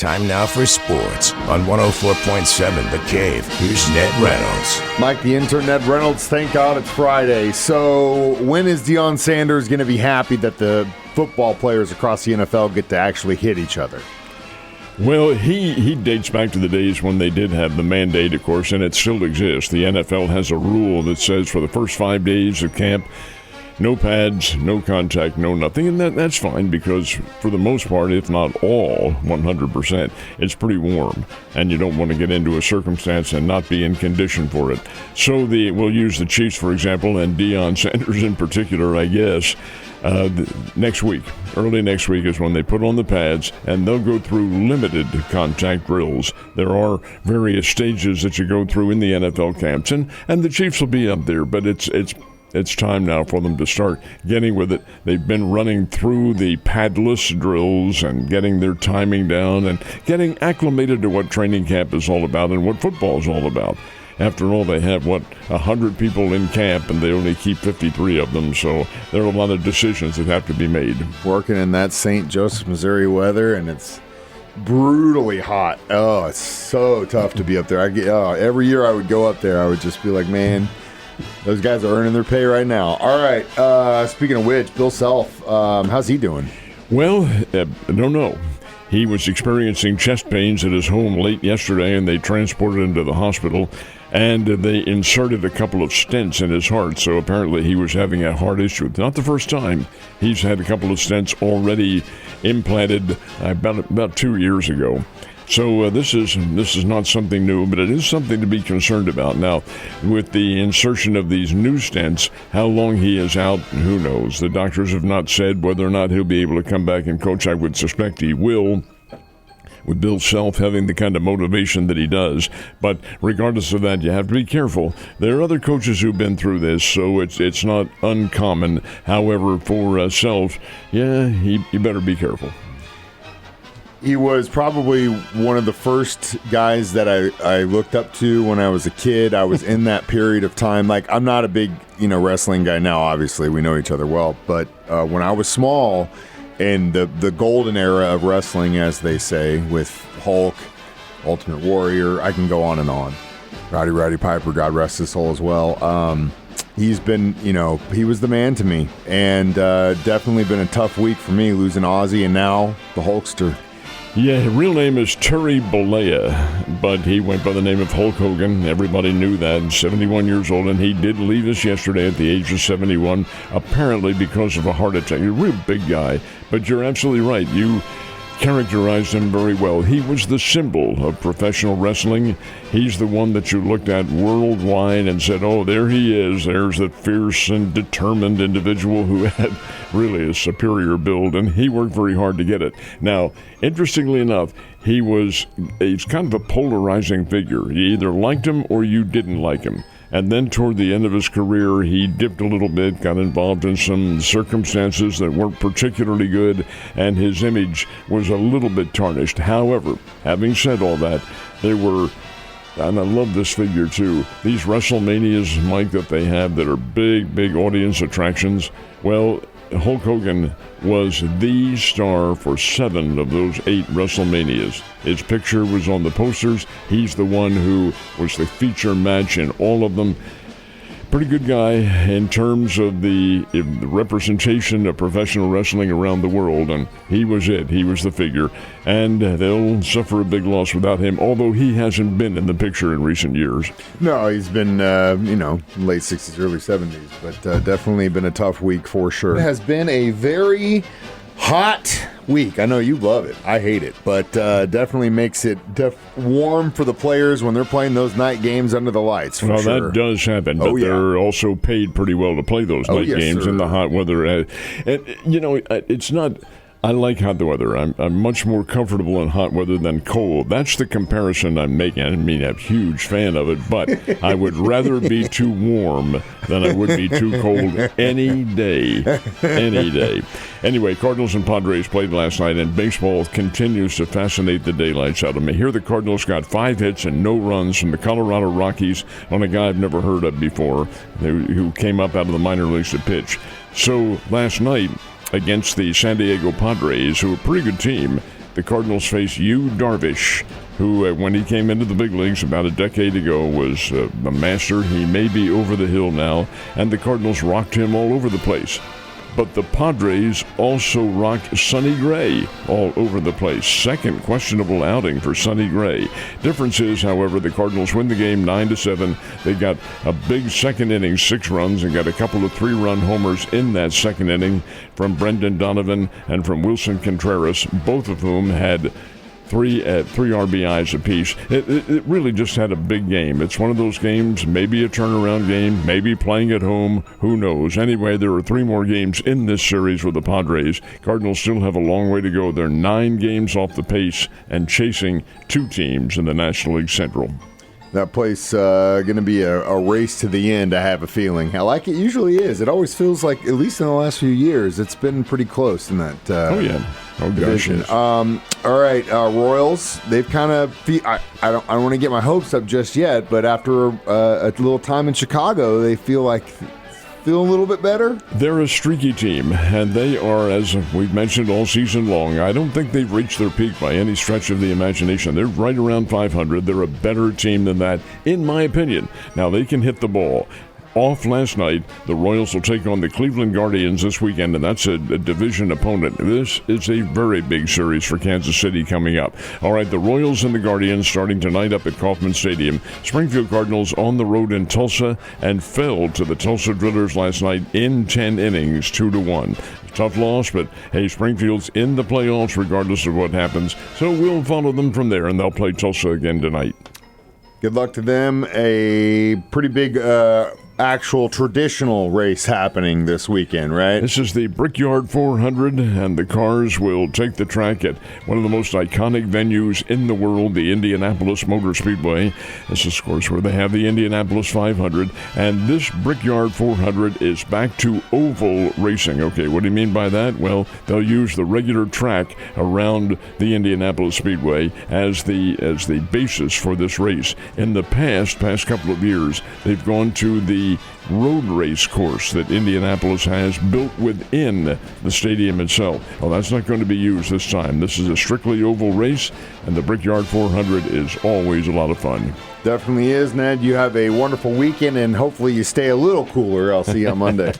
Time now for sports on 104.7 The Cave. Here's Ned Reynolds. Mike, the intern, Ned Reynolds, thank God it's Friday. So when is Deion Sanders going to be happy that the football players across the NFL get to actually hit each other? Well, he dates back to the days when they did have the mandate, of course, and it still exists. The NFL has a rule that says for the first 5 days of camp, no pads, no contact, no nothing, and that's fine because for the most part, if not all, 100%, it's pretty warm, and you don't want to get into a circumstance and not be in condition for it. So we'll use the Chiefs, for example, and Deion Sanders in particular, I guess. Next week, early next week is when they put on the pads, and they'll go through limited contact drills. There are various stages that you go through in the NFL camps, and the Chiefs will be up there, but it's time now for them to start getting with it. They've been running through the padless drills and getting their timing down and getting acclimated to what training camp is all about and what football is all about. After all, they have, 100 people in camp, and they only keep 53 of them, so there are a lot of decisions that have to be made. Working in that St. Joseph, Missouri weather, and it's brutally hot. Oh, it's so tough to be up there. Every year I would go up there, I would just be like, man, those guys are earning their pay right now. All right, speaking of which, Bill Self, how's he doing? Well, I don't know. He was experiencing chest pains at his home late yesterday, and they transported him to the hospital, and they inserted a couple of stents in his heart, so apparently he was having a heart issue. Not the first time. He's had a couple of stents already implanted about 2 years ago. So this is not something new, but it is something to be concerned about. Now, with the insertion of these new stents, how long he is out, who knows? The doctors have not said whether or not he'll be able to come back and coach. I would suspect he will, with Bill Self having the kind of motivation that he does. But regardless of that, you have to be careful. There are other coaches who've been through this, so it's not uncommon. However, for Self, you better be careful. He was probably one of the first guys that I looked up to when I was a kid. I was in that period of time. Like, I'm not a big, wrestling guy now, obviously. We know each other well. But when I was small, in the golden era of wrestling, as they say, with Hulk, Ultimate Warrior, I can go on and on. Roddy Piper, God rest his soul as well. He's been, he was the man to me. And definitely been a tough week for me, losing Ozzy and now the Hulkster. Yeah, his real name is Terry Bollea, but he went by the name of Hulk Hogan. Everybody knew that. 71 years old, and he did leave us yesterday at the age of 71, apparently because of a heart attack. He's a real big guy, but you're absolutely right. You characterized him very well. He was the symbol of professional wrestling. He's the one that you looked at worldwide and said, oh, there he is. There's that fierce and determined individual who had really a superior build, and he worked very hard to get it. Now, interestingly enough, he's kind of a polarizing figure. You either liked him or you didn't like him. And then toward the end of his career, he dipped a little bit, got involved in some circumstances that weren't particularly good, and his image was a little bit tarnished. However, having said all that, there were, and I love this figure too, these WrestleManias, Mike, that they have that are big, big audience attractions. Well, Hulk Hogan was the star for 7 of those 8 WrestleManias. His picture was on the posters. He's the one who was the feature match in all of them. Pretty good guy in terms of the representation of professional wrestling around the world, and he was it. He was the figure, and they'll suffer a big loss without him, although he hasn't been in the picture in recent years. No, he's been, late 60s, early 70s, but definitely been a tough week for sure. It has been a very hot week. I know you love it. I hate it, but definitely makes it warm for the players when they're playing those night games under the lights. For sure. That does happen, but they're also paid pretty well to play those night games in the hot weather. And it's not. I like hot weather. I'm much more comfortable in hot weather than cold. That's the comparison I'm making. I mean, I'm a huge fan of it, but I would rather be too warm than I would be too cold any day. Any day. Anyway, Cardinals and Padres played last night, and baseball continues to fascinate the daylights out of me. Here the Cardinals got 5 hits and no runs from the Colorado Rockies on a guy I've never heard of before, who came up out of the minor leagues to pitch. So last night, against the San Diego Padres, who are a pretty good team, the Cardinals face Yu Darvish, who, when he came into the big leagues about a decade ago, was a master. He may be over the hill now, and the Cardinals rocked him all over the place. But the Padres also rocked Sonny Gray all over the place. Second questionable outing for Sonny Gray. Difference is, however, the Cardinals win the game 9-7. They got a big second inning, 6 runs, and got a couple of 3-run homers in that second inning from Brendan Donovan and from Wilson Contreras, both of whom had three RBIs apiece. It really just had a big game. It's one of those games, maybe a turnaround game, maybe playing at home, who knows. Anyway, there are 3 more games in this series with the Padres. Cardinals still have a long way to go. They're 9 games off the pace and chasing 2 teams in the National League Central. That place going to be a race to the end, I have a feeling. Like it usually is. It always feels like, at least in the last few years, it's been pretty close in that division. Gosh, yes. All right, Royals, they've kind of, I don't want to get my hopes up just yet, but after a little time in Chicago, they feel a little bit better? They're a streaky team, and they are, as we've mentioned all season long, I don't think they've reached their peak by any stretch of the imagination. They're right around 500. They're a better team than that, in my opinion. Now, they can hit the ball. Off last night, the Royals will take on the Cleveland Guardians this weekend, and that's a division opponent. This is a very big series for Kansas City coming up. All right, the Royals and the Guardians starting tonight up at Kauffman Stadium. Springfield Cardinals on the road in Tulsa and fell to the Tulsa Drillers last night in 10 innings, 2-1. Tough loss, but hey, Springfield's in the playoffs regardless of what happens, so we'll follow them from there, and they'll play Tulsa again tonight. Good luck to them. A pretty big actual traditional race happening this weekend, right? This is the Brickyard 400, and the cars will take the track at one of the most iconic venues in the world, the Indianapolis Motor Speedway. This is, of course, where they have the Indianapolis 500, and this Brickyard 400 is back to oval racing. Okay, what do you mean by that? Well, they'll use the regular track around the Indianapolis Speedway as the basis for this race. In the past couple of years, they've gone to the road race course that Indianapolis has built within the stadium itself. Well, that's not going to be used this time. This is a strictly oval race, and the Brickyard 400 is always a lot of fun. Definitely is, Ned. You have a wonderful weekend, and hopefully you stay a little cooler. I'll see you on Monday.